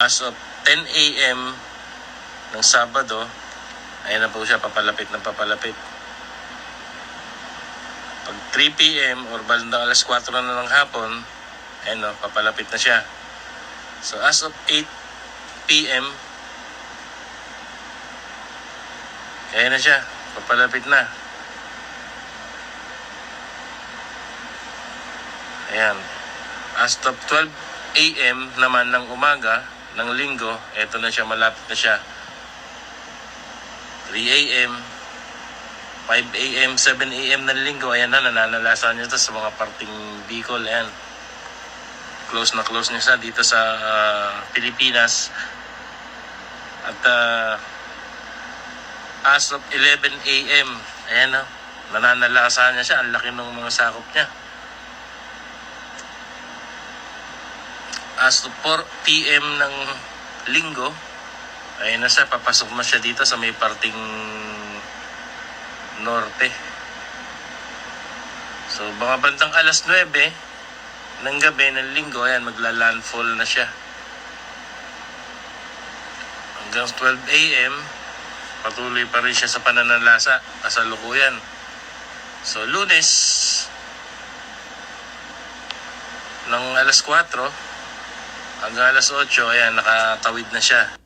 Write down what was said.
As of 10 a.m. ng Sabado, ayan na po siya, papalapit ng papalapit. Pag 3 p.m. or bandang alas 4 na ng hapon, ayan o, papalapit na siya. So as of 8 p.m., ayan na siya, papalapit na. Ayan. As of 12 a.m. naman ng umaga, ng linggo, eto na siya, malapit na siya. 3 a.m., 5 a.m., 7 a.m. ng linggo, ayan na, nananalasan niya ito sa mga parting Bicol, ayan. Close na close niya siya dito sa Pilipinas. At as of 11 a.m., ayan na, nananalasan niya siya, ang laki ng mga sakop niya. As of 4 p.m. ng linggo, ayun na siya, papasok na siya dito sa may parting norte. So, mga bandang alas 9 ng gabi ng linggo, ayan, magla-landfall na siya. Hanggang 12 a.m., patuloy pa rin siya sa pananalasa, kasalukuyan. So, Lunes, ng alas 4, hanggang alas 8, ayan, nakatawid na siya.